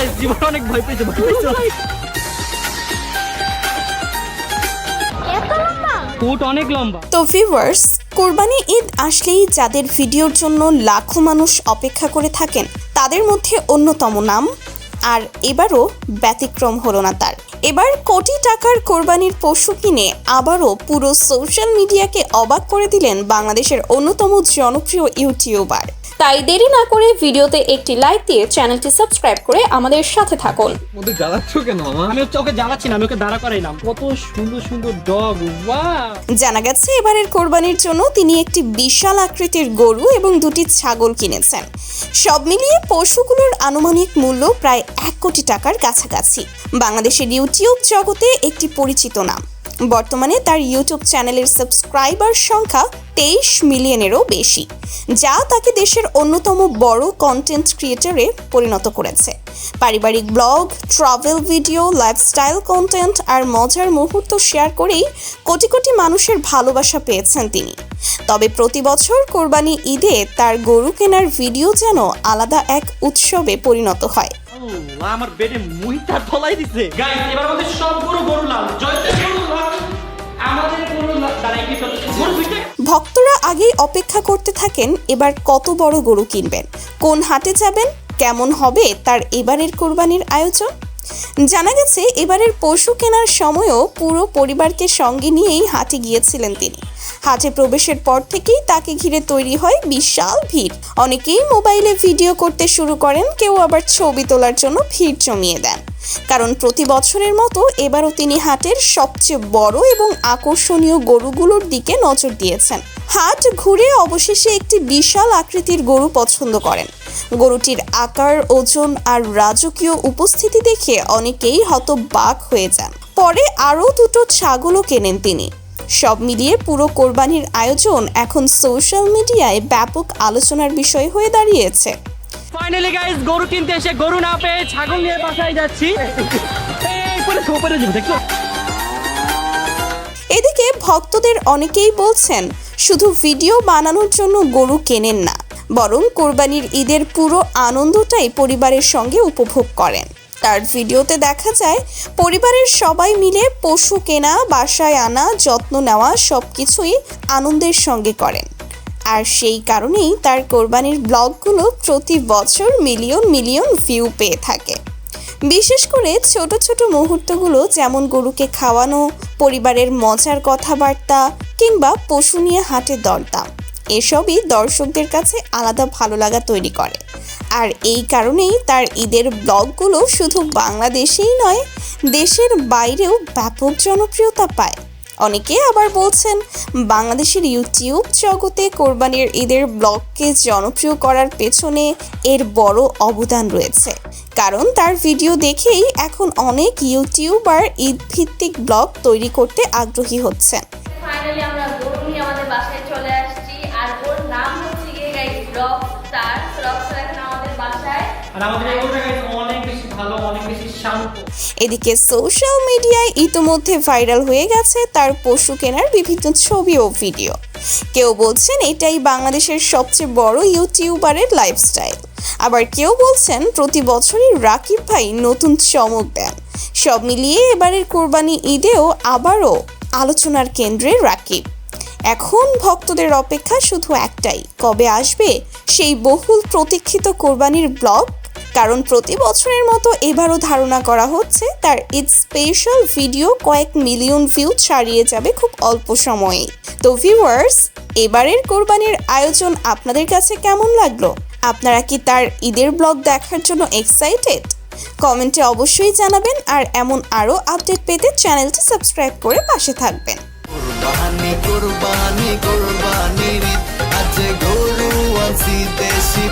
Guys জীবন অনেক ভয় পেয়েছে কোট অনেক লম্বা। তো ভিউয়ার্স, কোরবানি ঈদ আসলেই যাদের ভিডিওর জন্য লাখো মানুষ অপেক্ষা করে থাকেন তাদের মধ্যে অন্যতম নাম, আর এবারও ব্যতিক্রম হলো না তার। এবার কোটি টাকার কোরবানির পশু কিনে আবারও পুরো সোশ্যাল মিডিয়াকে অবাক করে দিলেন বাংলাদেশের অন্যতম জনপ্রিয় ইউটিউবার। তাই দেরি না করে ভিডিওতে একটি লাইক দিয়ে চ্যানেলটি সাবস্ক্রাইব করে আমাদের সাথে থাকুন। ওদের জ্বালাচ্ছ কেন মামা? আমি ওকে জ্বালাচ্ছি না, আমি ওকে দাঁড়া করাইলাম। কত সুন্দর সুন্দর ডগ, ওয়াও! জানা গেছে এবারের কোরবানির জন্য তিনি একটি বিশাল আকৃতির গরু এবং দুটি ছাগল কিনেছেন। সব মিলিয়ে পশুগুলোর আনুমানিক মূল্য প্রায় 1 কোটি টাকার কাছাকাছি। বাংলাদেশের ইউটিউব জগতে একটি পরিচিত নাম। বর্তমানে তার ইউটিউব চ্যানেলের সাবস্ক্রাইবার সংখ্যা 23 মিলিয়নেরও বেশি, যা তাকে দেশের অন্যতম বড় কন্টেন্ট ক্রিয়েটরে পরিণত করেছে। পারিবারিক blog, travel video, lifestyle content আর মজার মুহূর্ত শেয়ার করেই কোটি কোটি মানুষের ভালোবাসা পেয়েছেন তিনি। তবে প্রতি বছর কোরবানি ঈদে তার গরু কেনার ভিডিও যেন আলাদা এক উৎসবে পরিণত হয়। আমার বেডে মুইটা ফলাই দিছে। গাইস এবার আমাদের সব গরু লাল, জয়তে গরু লাল, আমাদের গরু লাল। দাঁড়াই কি গরু দুইটা। ভক্তরা আগেই অপেক্ষা করতে থাকেন এবার কত বড় গরু কিনবেন, কোন হাটে যাবেন, কেমন হবে তার এবারের কোরবানির আয়োজন। জানা গেছে এবারের পশু কেনার সময়ও পুরো পরিবারকে সঙ্গে নিয়েই হাটে গিয়েছিলেন তিনি। হাটে প্রবেশের পর থেকেই তাকে ঘিরে তৈরি হয় বিশাল ভিড়। অনেকেই মোবাইলে ভিডিও করতে শুরু করেন, কেউ আবার ছবি তোলার জন্য ভিড় জমিয়ে দেন। কারণ প্রতি বছরের মতো এবারও তিনি হাটের সবচেয়ে বড় এবং আকর্ষণীয় গরুগুলোর দিকে নজর দিয়েছেন। হাট ঘুরে অবশেষে একটি বিশাল আকৃতির গরু পছন্দ করেন। গরুটির আকার, ওজন আর রাজকীয় উপস্থিতি দেখে অনেকেই হতবাক হয়ে যান। পরে আরও দুটো ছাগলও কেনেন তিনি। সব মিলিয়ে পুরো কোরবানির আয়োজন এখন সোশ্যাল মিডিয়ায় ব্যাপক আলোচনার বিষয় হয়ে দাঁড়িয়েছে। ফাইনালি গাইস, গরু কিনতে এসে গরু না পেয়ে ছাগল নিয়ে বাসায় যাচ্ছি। এদিকে ভক্তদের অনেকেই বলছেন শুধু ভিডিও বানানোর জন্য গরু কেনেন না, বরং কোরবানির ঈদের পুরো আনন্দটাই পরিবারের সঙ্গে উপভোগ করেন। তার ভিডিওতে দেখা যায় পরিবারের সবাই মিলে পশু কেনা, বাসায় আনা, যত্ন নেওয়া সবকিছুই আনন্দের সঙ্গে করেন। আর সেই কারণেই তার কোরবানির ব্লগগুলো প্রতি বছর মিলিয়ন মিলিয়ন ভিউ পেয়ে থাকে। বিশেষ করে ছোট ছোট মুহূর্তগুলো, যেমন গরুকে খাওয়ানো, পরিবারের মজার কথাবার্তা কিংবা পশু নিয়ে হাটে দরদাম, এসবই দর্শকদের কাছে আলাদা ভালো লাগা তৈরি করে। আর এই কারণেই তার ঈদের ব্লগগুলো শুধু বাংলাদেশেই নয়, দেশের বাইরেও ব্যাপক জনপ্রিয়তা পায়। অনেকে আবার বলছেন বাংলাদেশের ইউটিউব জগতে কোরবানির ঈদের ব্লগকে জনপ্রিয় করার পেছনে এর বড় অবদান রয়েছে, কারণ তার ভিডিও দেখেই এখন অনেক ইউটিউবার ঈদ ভিত্তিক ব্লগ তৈরি করতে আগ্রহী হচ্ছেন। ফাইনালি আমরা গরু নিয়ে আমাদের বাসায় চলে আসছি, আর ওর নাম হচ্ছে গিয়ে গাইস রকস্টার। রকস্টার এখন আমাদের বাসায়, আর আমাদের এই গরুটা গাইস অনেক বেশি ভালো, অনেক বেশি শান্ত। এদিকে সোশ্যাল মিডিয়ায় ইতিমধ্যে ভাইরাল হয়ে গেছে তার পশু কেনার বিভিন্ন ছবি ও ভিডিও। কেউ বলছেন এটাই বাংলাদেশের সবচেয়ে বড় ইউটিউবারের লাইফস্টাইল, আবার কেউ বলছেন প্রতি বছরই রাকিব ভাই নতুন চমক দেন। সব মিলিয়ে এবারের কোরবানি ঈদেও আবারও আলোচনার কেন্দ্রে রাকিব। এখন ভক্তদের অপেক্ষা শুধু একটাই, কবে আসবে সেই বহুল প্রতীক্ষিত কোরবানির ব্লগ। কারণ প্রতি বছরের মতো এবারও ধারণা করা হচ্ছে তার ঈদ স্পেশাল ভিডিও কয়েক মিলিয়ন ভিউ ছাড়িয়ে যাবে খুব অল্প সময়েই। তো ভিউয়ার্স, এবারের কোরবানির আয়োজন আপনাদের কাছে কেমন লাগলো? আপনারা কি তার ঈদের ব্লগ দেখার জন্য এক্সাইটেড? কমেন্টে অবশ্যই জানাবেন, আর এমন আরও আপডেট পেতে চ্যানেলটি সাবস্ক্রাইব করে পাশে থাকবেন। কোরবানি কোরবানি কোরবানি আজ গরু আনছি দেশি।